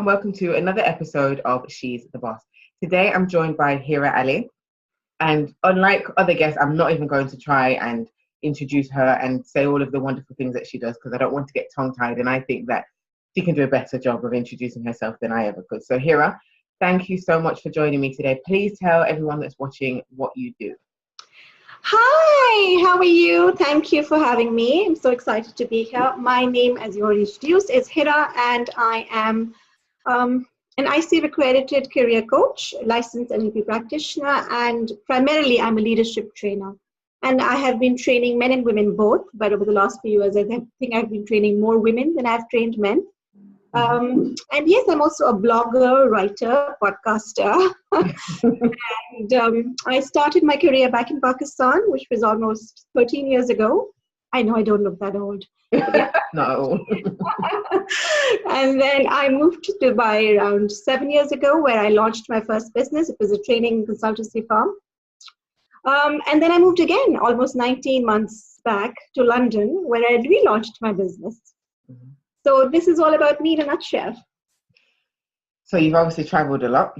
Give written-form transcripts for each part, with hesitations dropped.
welcome to another episode of She's the Boss. Today I'm joined by Hira Ali, and unlike other guests, I'm not even going to try and introduce her and say all of the wonderful things that she does because I don't want to get tongue-tied, and I think that she can do a better job of introducing herself than I ever could. So Hira, thank you so much for joining me today. Please tell everyone that's watching what you do. Hi, how are you? Thank you for having me. I'm so excited to be here. My name, as you already introduced, is Hira, and I am an ICF accredited career coach, licensed NLP practitioner, and primarily I'm a leadership trainer. And I have been training men and women both, but over the last few years, I think I've been training more women than I've trained men. And yes, I'm also a blogger, writer, podcaster. And I started my career back in Pakistan, which was almost 13 years ago. I know I don't look that old. Yeah. No. And then I moved to Dubai around 7 years ago, where I launched my first business. It was a training consultancy firm. And then I moved again almost 19 months back to London, where I relaunched my business. So this is all about me in a nutshell. So you've obviously traveled a lot.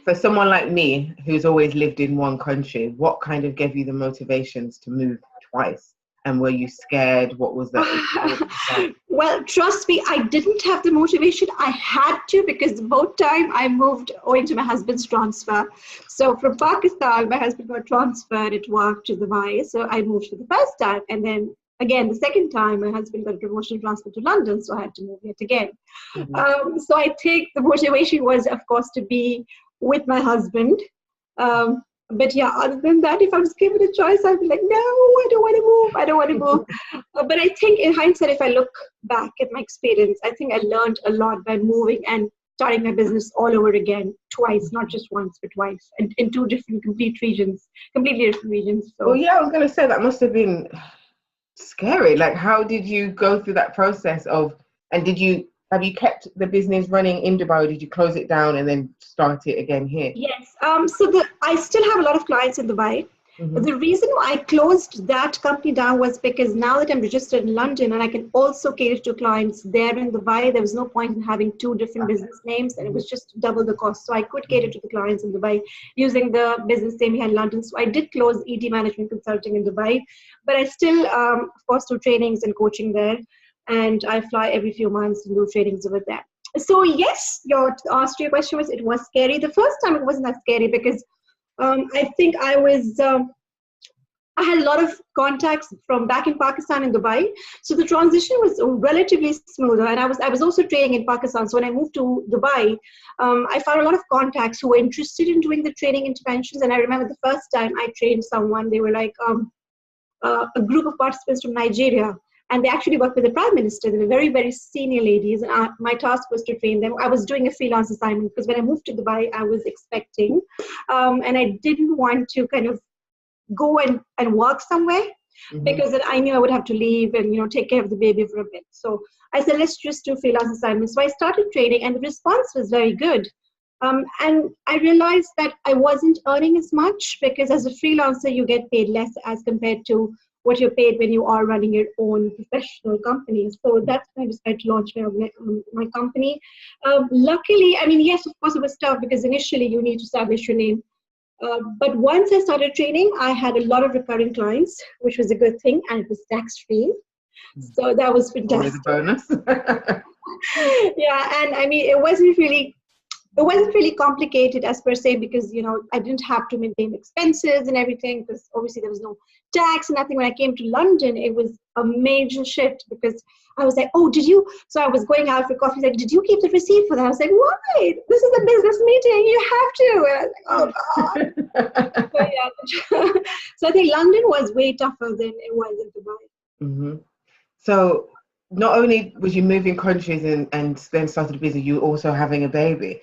For someone like me, who's always lived in one country, what kind of gave you the motivations to move twice? And were you scared? What was that? Well, trust me, I didn't have the motivation. I had to, because both times I moved owing to my husband's transfer. So from Pakistan, my husband got transferred at work to Dubai. So I moved for the first time, and then again, the second time, my husband got a promotion transfer to London, so I had to move yet again. So I think the motivation was, of course, to be with my husband. But yeah, other than that, if I was given a choice, I'd be like, no, I don't want to move. But I think in hindsight, if I look back at my experience, I think I learned a lot by moving and starting my business all over again, twice, not just once, but twice, and in two different completely different regions. So. Well, yeah, I was going to say that must have been scary. Like, how did you go through that process of, and have you kept the business running in Dubai, or did you close it down and then start it again here? Yes. I still have a lot of clients in Dubai. But the reason why I closed that company down was because now that I'm registered in London and I can also cater to clients there in Dubai, there was no point in having two different business names, and it was just double the cost. So I could cater to the clients in Dubai using the business name here in London. So I did close ED Management Consulting in Dubai, but I still, of course, do trainings and coaching there. And I fly every few months and do trainings over there. So yes, your answer to your question was, it was scary. The first time it wasn't that scary because I think I had a lot of contacts from back in Pakistan and Dubai. So the transition was relatively smoother. And I was also training in Pakistan. So when I moved to Dubai, I found a lot of contacts who were interested in doing the training interventions. And I remember the first time I trained someone, they were like a group of participants from Nigeria. And they actually worked with the Prime Minister. They were very, very senior ladies. And my task was to train them. I was doing a freelance assignment because when I moved to Dubai, I was expecting. And I didn't want to kind of go and work somewhere because I knew I would have to leave and, take care of the baby for a bit. So I said, let's just do freelance assignments. So I started training and the response was very good. And I realized that I wasn't earning as much because as a freelancer, you get paid less as compared to what you're paid when you are running your own professional company. So that's when I decided to launch my company. Luckily, yes, of course, it was tough because initially you need to establish your name. But once I started training, I had a lot of recurring clients, which was a good thing, and it was tax-free. So that was fantastic. Always a bonus. Yeah, and it wasn't really complicated as per se because, I didn't have to maintain expenses and everything because obviously there was no tax and nothing. When I came to London, it was a major shift because I was like, oh, did you? So I was going out for coffee. Like, did you keep the receipt for that? I was like, why? This is a business meeting. You have to. And I was like, oh, God. So, yeah. So I think London was way tougher than it was in Dubai. So not only was you moving countries and then started a business, you were also having a baby.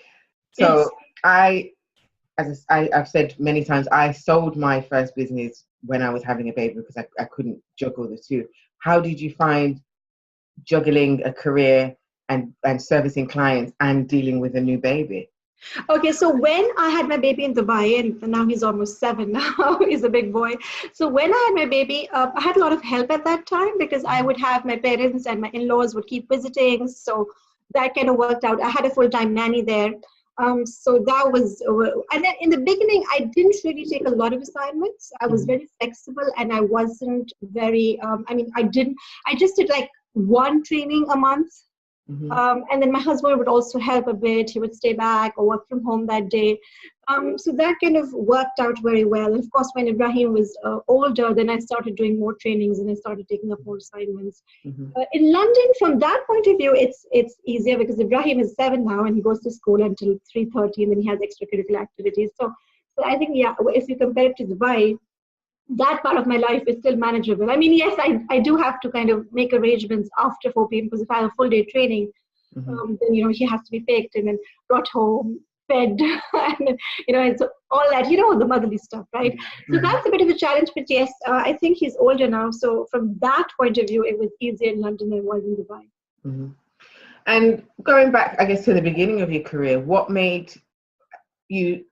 So yes. I've said many times, I sold my first business when I was having a baby because I couldn't juggle the two. How did you find juggling a career and servicing clients and dealing with a new baby? Okay, so when I had my baby in Dubai, and now he's almost 7 now, he's a big boy. So when I had my baby, I had a lot of help at that time because I would have my parents and my in-laws would keep visiting. So that kind of worked out. I had a full-time nanny there. So that was, and then in the beginning, I didn't really take a lot of assignments. I was very flexible, and I wasn't very, I just did like one training a month. And then my husband would also help a bit. He would stay back or work from home that day. So that kind of worked out very well. And of course, when Ibrahim was older, then I started doing more trainings and I started taking up more assignments. In London, from that point of view, it's easier because Ibrahim is 7 now and he goes to school until 3:30 and then he has extracurricular activities. So I think, yeah, if you compare it to Dubai, that part of my life is still manageable. I mean, yes, I do have to kind of make arrangements after 4 p.m. because if I have a full day training, then, he has to be picked and then brought home, fed, and, it's all that, the motherly stuff, right? So that's a bit of a challenge, but yes, I think he's older now. So from that point of view, it was easier in London than it was in Dubai. And going back, I guess, to the beginning of your career, what made you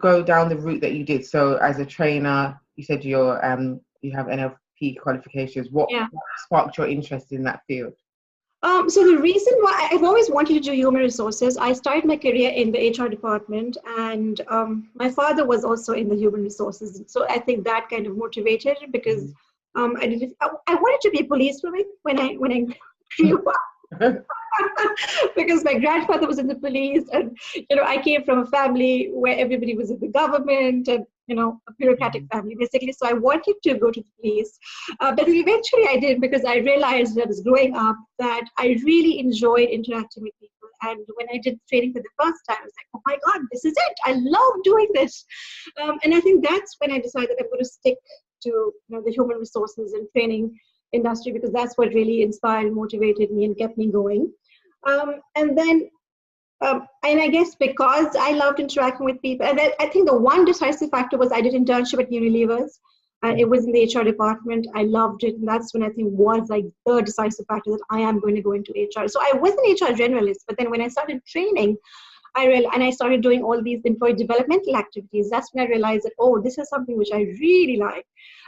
go down the route that you did? So as a trainer, you said you have NLP qualifications. What sparked your interest in that field? So the reason why I've always wanted to do human resources, I started my career in the HR department, and my father was also in the human resources. So I think that kind of motivated because I wanted to be a policewoman when I grew up. Because my grandfather was in the police, and I came from a family where everybody was in the government, and a bureaucratic family basically. So I wanted to go to the police, but eventually I did because I realized that I was growing up that I really enjoyed interacting with people. And when I did training for the first time, I was like, oh my God, this is it! I love doing this. And I think that's when I decided I'm going to stick to the human resources and training industry because that's what really inspired, motivated me, and kept me going. And I guess because I loved interacting with people, and I think the one decisive factor was I did internship at Unilevers. It was in the HR department. I loved it, and that's when I think was like the decisive factor that I am going to go into HR. So I was an HR generalist, but then when I started training, I started doing all these employee developmental activities. That's when I realized that, oh, this is something which I really like.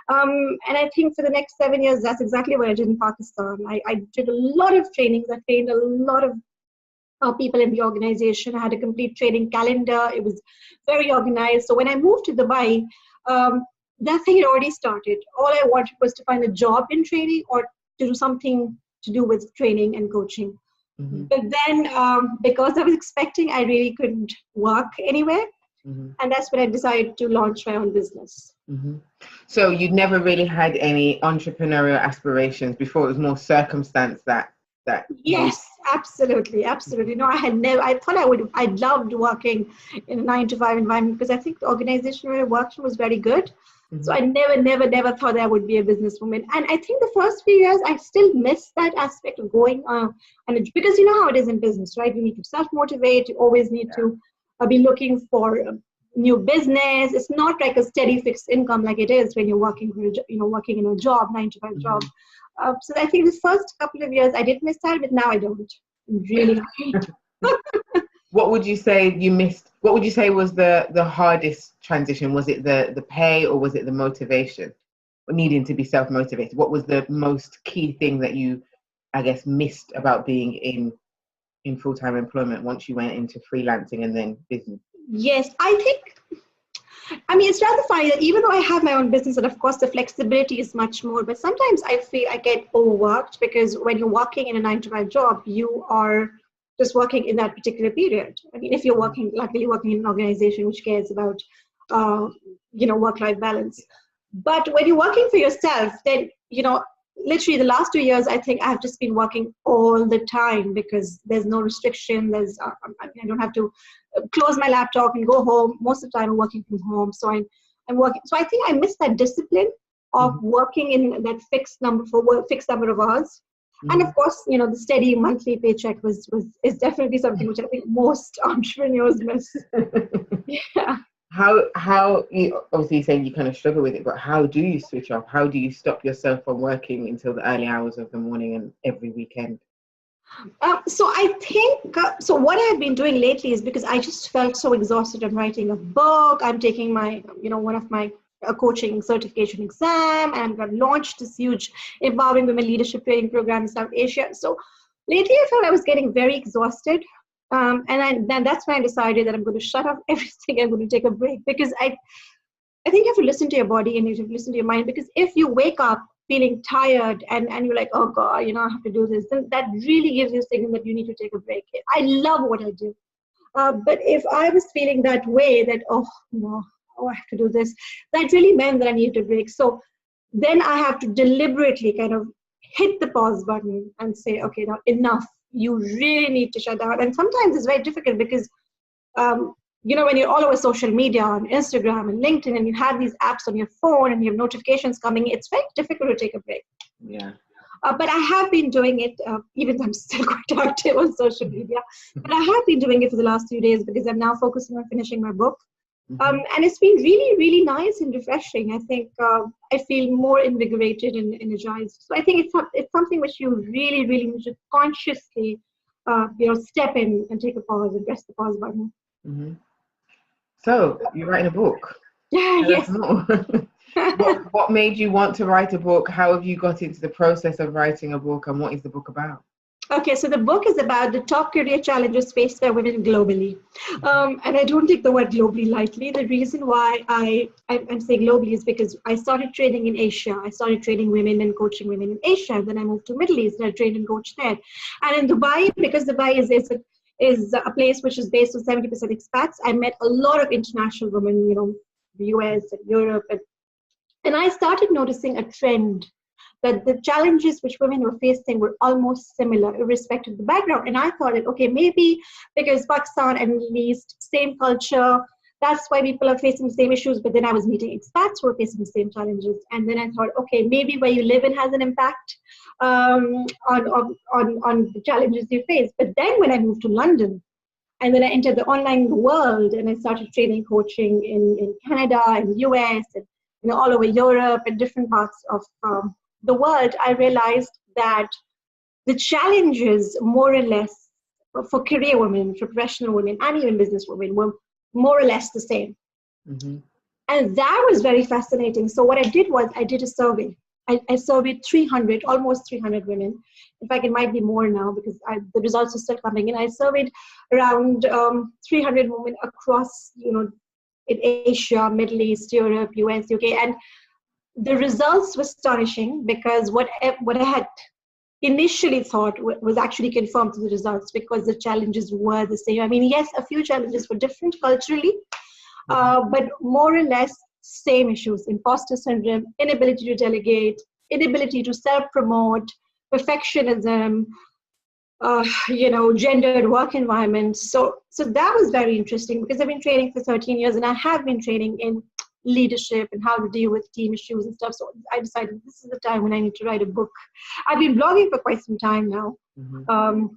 And I think for the next 7 years, that's exactly what I did in Pakistan. I did a lot of trainings. I trained a lot of people in the organization. I had a complete training calendar. It was very organized. So when I moved to Dubai, that thing had already started. All I wanted was to find a job in training or to do something to do with training and coaching. But then because I was expecting, I really couldn't work anywhere. And that's when I decided to launch my own business. So you'd never really had any entrepreneurial aspirations before? It was more circumstance that Yes, absolutely. No, I thought I loved working in a 9-to-5 environment because I think the organization where I worked was very good. So I never thought I would be a businesswoman. And I think the first few years, I still missed that aspect of going because you know how it is in business, right? You need to self-motivate. You always need to be looking for new business. It's not like a steady fixed income like it is when you're working in a job, 9-to-5 job. So I think the first couple of years I did miss that, but now I don't. I'm really happy. What would you say you missed? What would you say was the hardest transition? Was it the pay, or was it the motivation, or needing to be self-motivated? What was the most key thing that you, I guess, missed about being in full-time employment once you went into freelancing and then business? Yes, it's rather funny that even though I have my own business, and of course the flexibility is much more, but sometimes I feel I get overworked because when you're working in a 9-to-5 job, you are just working in that particular period. I mean, if you're luckily working in an organization which cares about, work-life balance. But when you're working for yourself, then, literally the last 2 years, I think I've just been working all the time because there's no restriction. I don't have to close my laptop and go home. Most of the time I'm working from home. So I'm working. So I think I miss that discipline of working in that fixed number of hours. And of course, the steady monthly paycheck is definitely something which I think most entrepreneurs miss. Yeah. How you obviously saying you kind of struggle with it, but how do you switch off? How do you stop yourself from working until the early hours of the morning and every weekend? So I think, what I've been doing lately is because I just felt so exhausted. I'm writing a book. I'm taking my, one of my coaching certification exam, and I've launched this huge empowering women leadership training program in South Asia. So lately I felt I was getting very exhausted. Then that's when I decided that I'm going to shut off everything. I'm going to take a break, because I think you have to listen to your body and you have to listen to your mind, because if you wake up feeling tired and you're like, oh God, I have to do this, then that really gives you a signal that you need to take a break. I love what I do. But if I was feeling that way, that, I have to do this, that really meant that I needed a break. So then I have to deliberately kind of hit the pause button and say, okay, now enough. You really need to shut down. And sometimes it's very difficult because, when you're all over social media, on Instagram and LinkedIn, and you have these apps on your phone and you have notifications coming, it's very difficult to take a break. Yeah. But I have been doing it, even though I'm still quite active on social media. But I have been doing it for the last few days because I'm now focusing on finishing my book. And it's been really, really nice and refreshing. I think I feel more invigorated and energized. So I think it's something which you really, really need to consciously, step in and take a pause and press the pause button. Mm-hmm. So you're writing a book. Yeah, yes. What made you want to write a book? How have you got into the process of writing a book, and what is the book about? Okay, so the book is about the top career challenges faced by women globally. And I don't take the word globally lightly. The reason why I'm saying globally is because I started training in Asia. I started training women and coaching women in Asia. Then I moved to Middle East and I trained and coached there. And in Dubai, because Dubai is a place which is based on 70% expats, I met a lot of international women, the US and Europe. And I started noticing a trend that the challenges which women were facing were almost similar, irrespective of the background. And I thought, okay, maybe because Pakistan and Middle East, same culture, that's why people are facing the same issues. But then I was meeting expats who were facing the same challenges. And then I thought, okay, maybe where you live in has an impact on the challenges you face. But then when I moved to London, and then I entered the online world, and I started training, coaching in Canada and US, and all over Europe and different parts of the world, I realized that the challenges, more or less, for career women, for professional women, and even business women, were more or less the same. Mm-hmm. And that was very fascinating. So what I did was I did a survey. I surveyed almost 300 women. In fact, it might be more now because the results are still coming in. I surveyed around 300 women across, in Asia, Middle East, Europe, US, UK, and the results were astonishing because what I had initially thought was actually confirmed to the results, because the challenges were the same. I mean, yes, a few challenges were different culturally, but more or less same issues: imposter syndrome, inability to delegate, inability to self-promote, perfectionism, gendered work environments. So that was very interesting because I've been training for 13 years and I have been training in leadership and how to deal with team issues and stuff. So I decided this is the time when I need to write a book. I've been blogging for quite some time now. Mm-hmm.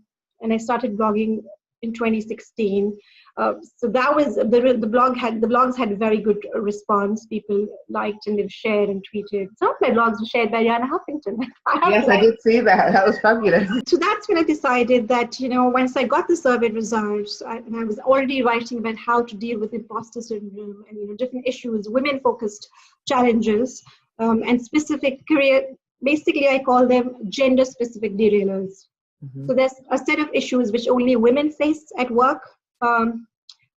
And I started blogging in 2016. So that was the blogs had very good response. People liked and they've shared and tweeted. Some of my blogs were shared by Yana Huffington. Yes, I did see that. That was fabulous. So that's when I decided that, once I got the survey results, and I was already writing about how to deal with imposter syndrome and, different issues, women-focused challenges, and specific career, basically I call them gender-specific derailers. Mm-hmm. So there's a set of issues which only women face at work,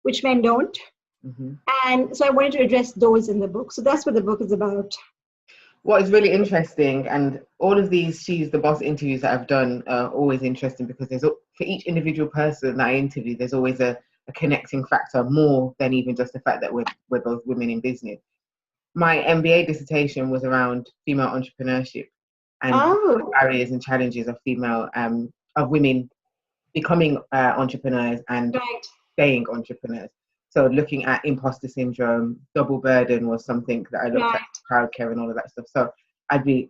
which men don't. Mm-hmm. And so I wanted to address those in the book. So that's what the book is about. What is really interesting, and all of these She's the Boss interviews that I've done are always interesting because for each individual person that I interview, there's always a connecting factor more than even just the fact that we're both women in business. My MBA dissertation was around female entrepreneurship and barriers and challenges of women becoming entrepreneurs and staying entrepreneurs. So looking at imposter syndrome, double burden was something that I looked at, childcare and all of that stuff. So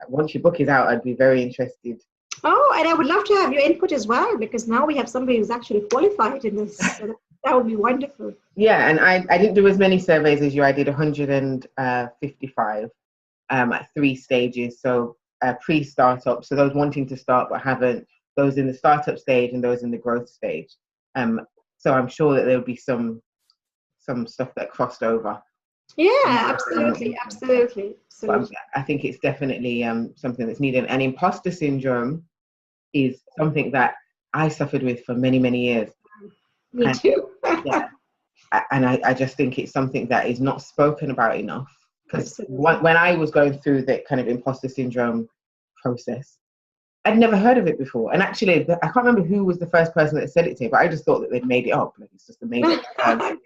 once your book is out, I'd be very interested. Oh, and I would love to have your input as well, because now we have somebody who's actually qualified in this. So that would be wonderful. Yeah, and I didn't do as many surveys as you. I did 155 at 3 stages. So pre-startup, so those wanting to start but haven't, those in the startup stage and those in the growth stage. So I'm sure that there'll be some stuff that crossed over. Yeah, absolutely. But I think it's definitely something that's needed. And imposter syndrome is something that I suffered with for many, many years. Me too. Yeah. And I just think it's something that is not spoken about enough. Because when I was going through the kind of imposter syndrome process, I'd never heard of it before. And actually, I can't remember who was the first person that said it to me, but I just thought that they'd made it up. Like, it's just a made up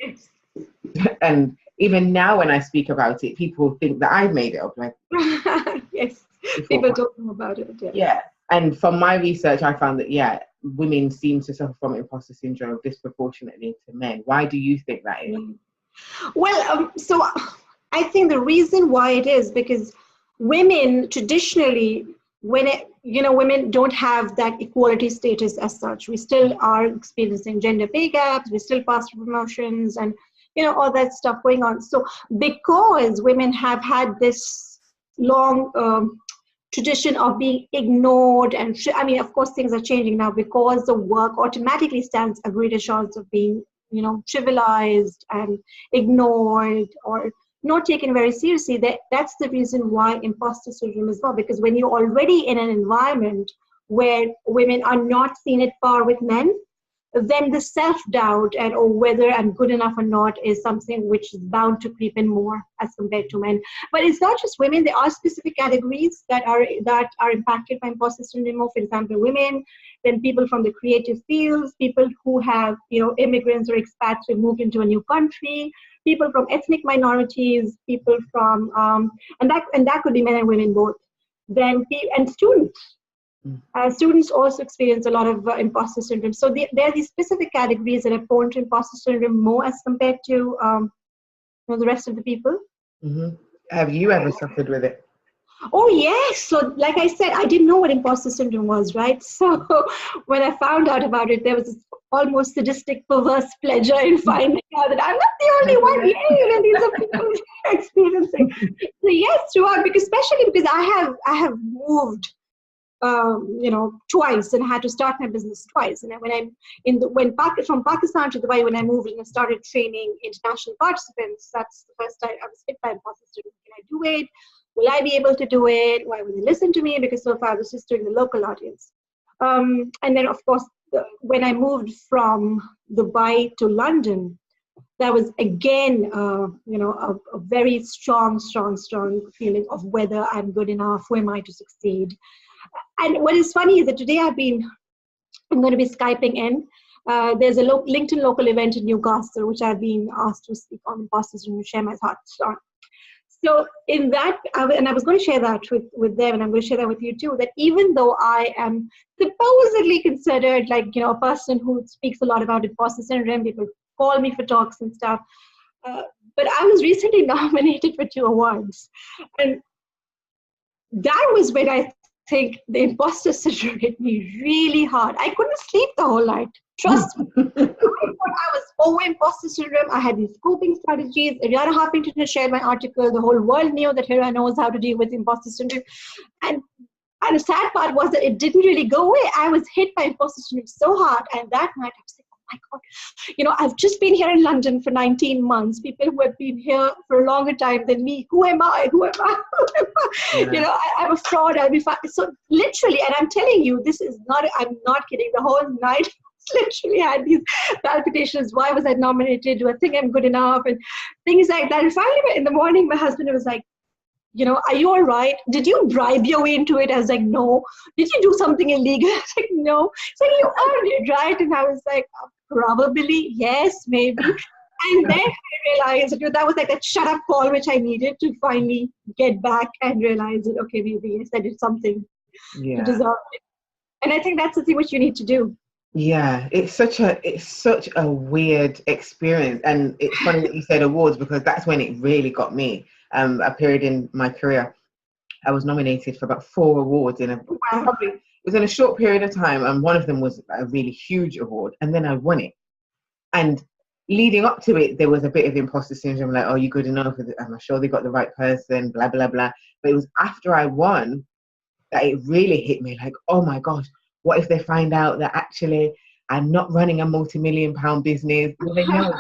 and even now when I speak about it, people think that I've made it up. Like, yes, people don't know about it. Yeah. And from my research, I found that, women seem to suffer from imposter syndrome disproportionately to men. Why do you think that is? Well, so I think the reason why it is because women traditionally, women don't have that equality status as such. We still are experiencing gender pay gaps. We still pass through promotions and, all that stuff going on. So because women have had this long tradition of being ignored, and of course things are changing now because the work automatically stands a greater chance of being trivialized and ignored or not taken very seriously. That's the reason why imposter syndrome is well, because when you're already in an environment where women are not seen at par with men, then the self-doubt and whether I'm good enough or not is something which is bound to creep in more as compared to men. But it's not just women. There are specific categories that are impacted by imposter syndrome. For example, women, then people from the creative fields, people who have immigrants or expats who moved into a new country, people from ethnic minorities, people from and that could be men and women both. Then and students. Students also experience a lot of imposter syndrome. So there are these specific categories that are prone to imposter syndrome more as compared to the rest of the people. Mm-hmm. Have you ever suffered with it? Oh, yes. So like I said, I didn't know what imposter syndrome was, right? So when I found out about it, there was this almost sadistic, perverse pleasure in finding out that I'm not the only one. Yay, these are people experiencing. So yes, throughout, especially because I have moved twice and had to start my business twice. And from Pakistan to Dubai, when I moved and I started training international participants, that's the first time I was hit by imposter syndrome. Can I do it? Will I be able to do it? Why will they listen to me? Because so far I was just doing the local audience. And then of course, when I moved from Dubai to London, that was again, a very strong feeling of whether I'm good enough, who am I to succeed. And what is funny is that today I'm going to be Skyping in. There's a LinkedIn local event in Newcastle, which I've been asked to speak on imposters and share my thoughts on. So in that, and I was going to share that with them, and I'm going to share that with you too, that even though I am supposedly considered like, a person who speaks a lot about imposter syndrome, people call me for talks and stuff, but I was recently nominated for 2 awards. And that was when I think the imposter syndrome hit me really hard. I couldn't sleep the whole night. Trust me. I thought I was over imposter syndrome. I had these coping strategies. Ariana Huffington shared my article. The whole world knew that Hira knows how to deal with imposter syndrome. And the sad part was that it didn't really go away. I was hit by imposter syndrome so hard. And that night I was like, oh my God, I've just been here in London for 19 months. People who have been here for a longer time than me. Who am I? Yeah. I'm a fraud. I'll be fine. So literally, and I'm telling you, I'm not kidding. The whole night, literally had these palpitations. Why was I nominated? Do I think I'm good enough? And things like that. And finally, in the morning, my husband was like, are you all right? Did you bribe your way into it? I was like, no. Did you do something illegal? I was like, no. So you earned it, right? And I was like, probably, yes, maybe. And then I realized that was like that shut up call which I needed to finally get back and realize that, okay, maybe yes, I did something to deserve it. And I think that's the thing which you need to do. Yeah, it's such a weird experience. And it's funny that you said awards, because that's when it really got me. A period in my career, I was nominated for about 4 awards it was in a short period of time, and one of them was a really huge award, and then I won it. And leading up to it, there was a bit of imposter syndrome, like, oh, you good enough? Am I sure they got the right person? Blah, blah, blah. But it was after I won that it really hit me, like, oh my gosh, what if they find out that actually I'm not running a multi-million-pound business? Well, they know,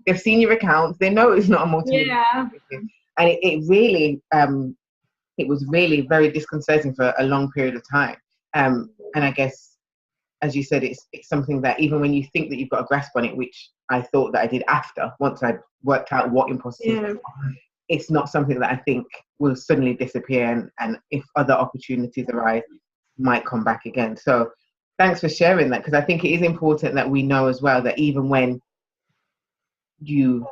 they've seen your accounts, they know it's not a multi-million-pound business. And it really, it was really very disconcerting for a long period of time. And I guess as you said, it's something that even when you think that you've got a grasp on it, which I thought that I did after, once I worked out what imposter syndrome was, it's not something that I think will suddenly disappear, and if other opportunities arise, might come back again. So thanks for sharing that, because I think it is important that we know as well that even when you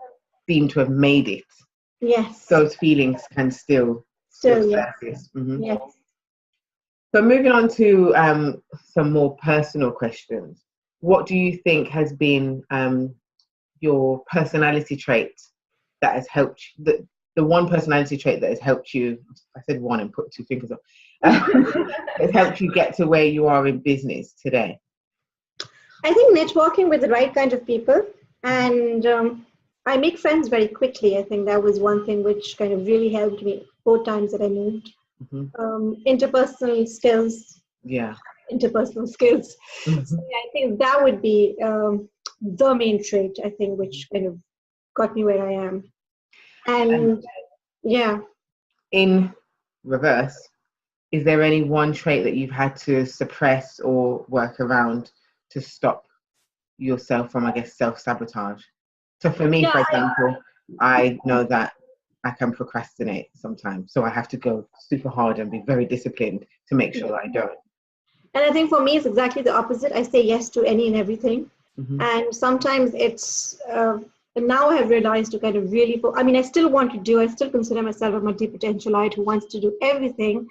seem to have made it, yes, those feelings can still surface. Mm-hmm. Yes. So moving on to some more personal questions. What do you think has been your personality trait that has helped you, the one personality trait that has helped you? I said one and put two fingers up. Has helped you get to where you are in business today? I think networking with the right kind of people, and I make friends very quickly. I think that was one thing which kind of really helped me both times that I moved. Interpersonal skills. Yeah. Interpersonal skills. So I think that would be the main trait, I think, which kind of got me where I am. And in reverse, is there any one trait that you've had to suppress or work around to stop yourself from, I guess, self-sabotage? So for me, for example, I know that I can procrastinate sometimes. So I have to go super hard and be very disciplined to make sure that I don't. And I think for me, it's exactly the opposite. I say yes to any and everything. And sometimes it's, now I have realized to kind of really, I still want to do, I still consider myself a multi-potentialite who wants to do everything.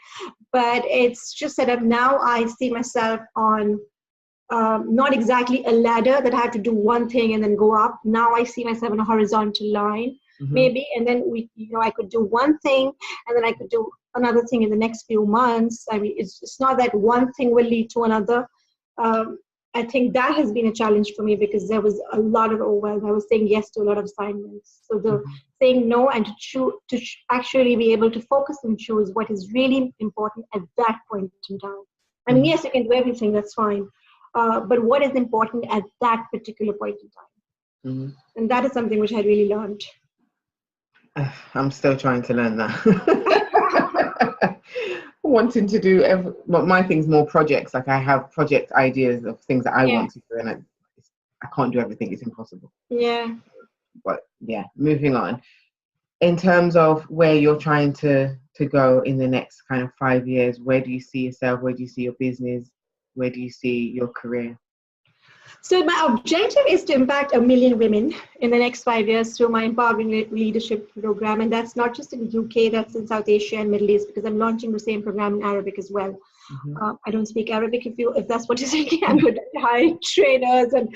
But it's just that now I see myself on not exactly a ladder that I have to do one thing and then go up. Now I see myself on a horizontal line. Maybe, and then I could do one thing and then I could do another thing in the next few months. It's not that one thing will lead to another. I think that has been a challenge for me because there was a lot of overwhelm. I was saying yes to a lot of assignments. So the saying no and to actually be able to focus and choose what is really important at that point in time. Yes, you can do everything, that's fine. But what is important at that particular point in time? And that is something which I really learned. I'm still trying to learn that. Wanting to do my thing's more projects. Like I have project ideas of things that I want to do, and I can't do everything. It's impossible. Yeah. But moving on. In terms of where you're trying to go in the next kind of 5 years, where do you see yourself? Where do you see your business? Where do you see your career? So my objective is to impact 1 million women in the next 5 years through my Empowering Leadership program. And that's not just in the UK, that's in South Asia and Middle East, because I'm launching the same program in Arabic as well. I don't speak Arabic. If that's what you're thinking, I'm going to hire trainers and,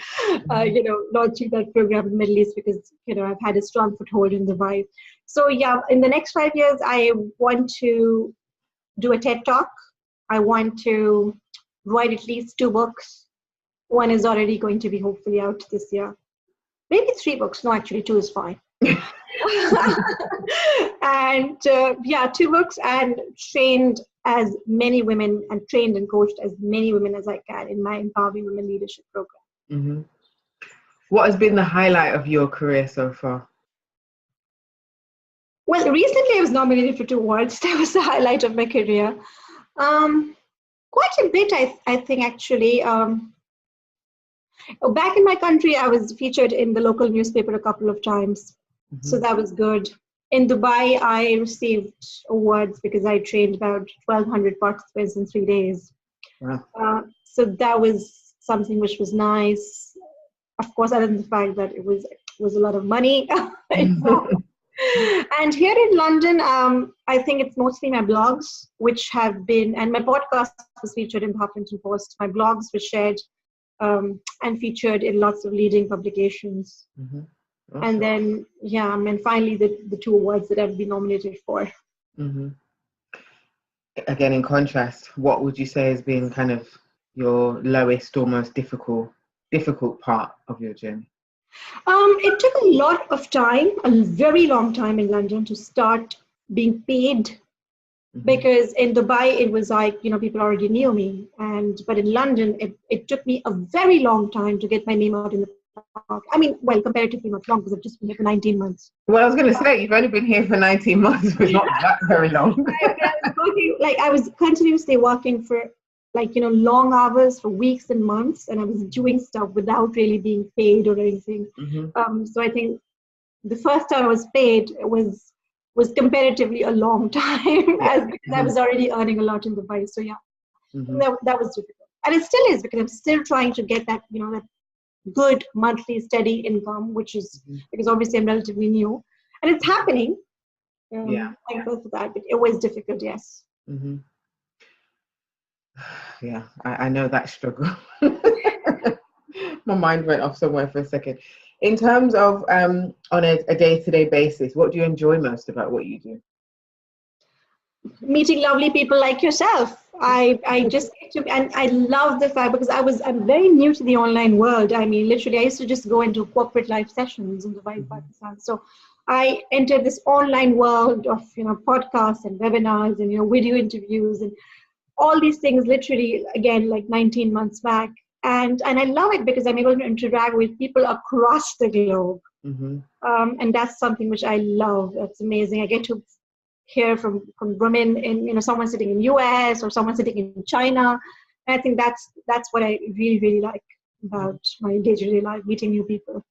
launching that program in the Middle East because, I've had a strong foothold in Dubai. So in the next 5 years, I want to do a TED Talk. I want to write at least 2 books. One is already going to be hopefully out this year. Maybe 3 books. No, actually 2 is fine. And 2 books, and trained as many women and trained and coached as many women as I can in my Empowering Women Leadership program. What has been the highlight of your career so far? Well, recently I was nominated for 2 awards. That was the highlight of my career. Quite a bit, I think, actually. Back in my country, I was featured in the local newspaper a couple of times. So that was good. In Dubai, I received awards because I trained about 1,200 participants in 3 days. Wow. So that was something which was nice. Of course, other than the fact that it was a lot of money. And here in London, I think it's mostly my blogs, which have been, and my podcast was featured in the Huffington Post. My blogs were shared and featured in lots of leading publications. Awesome. And then, and finally the 2 awards that I've been nominated for. Again, in contrast, what would you say has been kind of your lowest or most difficult part of your journey? It took a lot of time, a very long time in London to start being paid. Because in Dubai, it was like, people already knew me. But in London, it took me a very long time to get my name out in the park. Comparatively not long, because I've just been here for 19 months. Well, I was going to say, you've only been here for 19 months, but not that very long. I was continuously working for like, long hours for weeks and months, and I was doing stuff without really being paid or anything. So I think the first time I was paid was comparatively a long time, as because I was already earning a lot in Dubai. So yeah, that was difficult, and it still is, because I'm still trying to get that that good monthly steady income, which is because obviously I'm relatively new, and it's happening. Thankful for that, but it was difficult. Yes. Yeah, I know that struggle. My mind went off somewhere for a second. In terms of on a day-to-day basis, what do you enjoy most about what you do? Meeting lovely people like yourself. I just get to, and I love the fact, because I'm very new to the online world. I mean, literally, I used to just go into corporate live sessions in Dubai, Pakistan. So I entered this online world of podcasts and webinars and video interviews and all these things, literally, again, like 19 months back. And I love it because I'm able to interact with people across the globe. And that's something which I love. That's amazing. I get to hear from women in, someone sitting in US or someone sitting in China. And I think that's what I really, really like about my day-to-day life, meeting new people.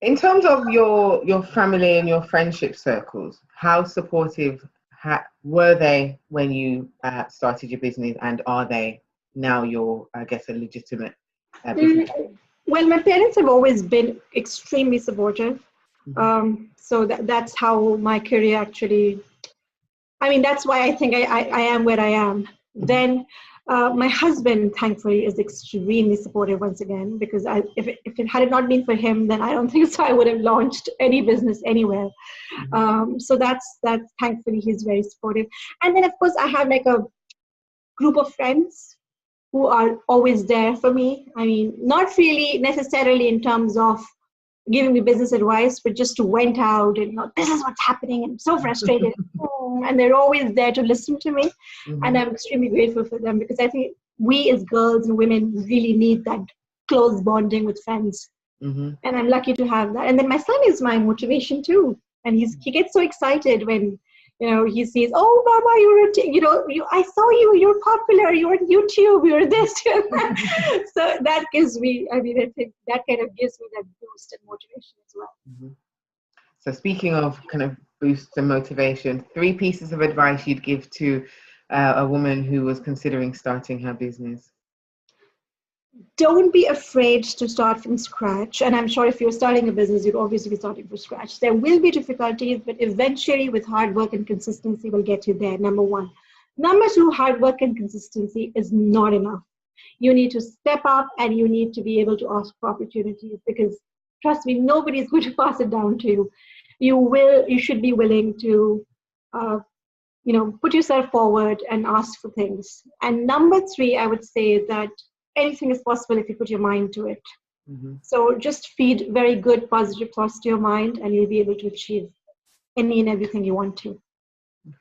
In terms of your family and your friendship circles, how supportive were they when you started your business, and are they now your, I guess, a legitimate business? Well, my parents have always been extremely supportive. So that's how my career actually, I mean, that's why I think I am where I am. Then my husband, thankfully, is extremely supportive once again, because if it had not been for him, then I don't think so I would have launched any business anywhere. So that's thankfully, he's very supportive. And then, of course, I have like a group of friends who are always there for me. I mean, not really necessarily in terms of giving me business advice, but just went out and this is what's happening, and I'm so frustrated. And they're always there to listen to me. And I'm extremely grateful for them, because I think we as girls and women really need that close bonding with friends. And I'm lucky to have that. And then my son is my motivation too. And he gets so excited when he sees, oh, Mama, I saw you, you're popular, you're on YouTube, you're this. So that gives me, I think that kind of gives me that boost and motivation as well. So speaking of kind of boosts and motivation, 3 pieces of advice you'd give to a woman who was considering starting her business. Don't be afraid to start from scratch. And I'm sure if you're starting a business, you'd obviously be starting from scratch. There will be difficulties, but eventually with hard work and consistency will get you there, number 1. Number 2, hard work and consistency is not enough. You need to step up, and you need to be able to ask for opportunities, because trust me, nobody is going to pass it down to you. You should be willing to, put yourself forward and ask for things. And number 3, I would say that anything is possible if you put your mind to it. So just feed very good, positive thoughts to your mind, and you'll be able to achieve any and everything you want to.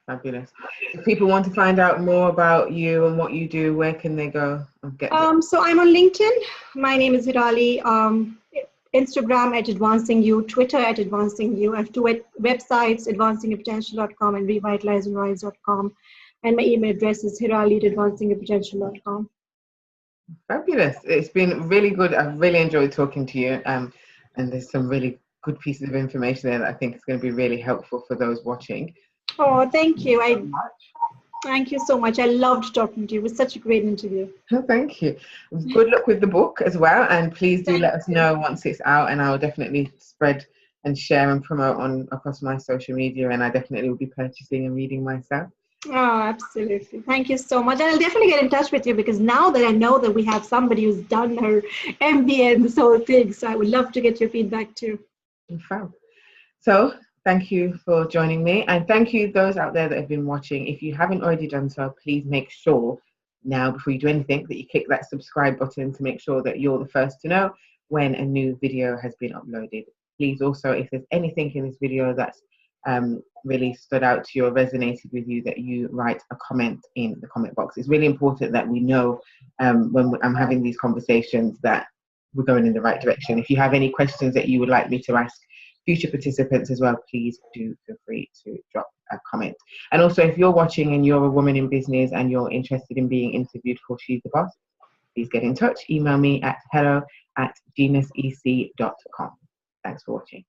Fabulous. If people want to find out more about you and what you do, where can they go? So I'm on LinkedIn. My name is Hira Ali. Instagram at Advancing You, Twitter at Advancing You. I have 2 websites, advancingyourpotential.com and revitalizeandrise.com. And my email address is hirali@advancingyourpotential.com. Fabulous. It's been really good. I've really enjoyed talking to you. And there's some really good pieces of information there that I think is going to be really helpful for those watching. Oh, thank you. Thank you so much. I loved talking to you. It was such a great interview. Oh, thank you. Good luck with the book as well. And please do let us know once it's out, and I'll definitely spread and share and promote across my social media. And I definitely will be purchasing and reading myself. Oh, absolutely. Thank you so much. And I'll definitely get in touch with you, because now that I know that we have somebody who's done her MBA and this whole thing, so I would love to get your feedback too. Fab. So thank you for joining me, and thank you those out there that have been watching. If you haven't already done so, please make sure now, before you do anything, that you click that subscribe button to make sure that you're the first to know when a new video has been uploaded. Please also, if there's anything in this video that's really stood out to you or resonated with you, that you write a comment in the comment box. It's really important that we know when I'm having these conversations that we're going in the right direction. If you have any questions that you would like me to ask, future participants as well, please do feel free to drop a comment. And also, if you're watching and you're a woman in business and you're interested in being interviewed for She's the Boss, please get in touch. Email me at hello@genusec.com. Thanks for watching.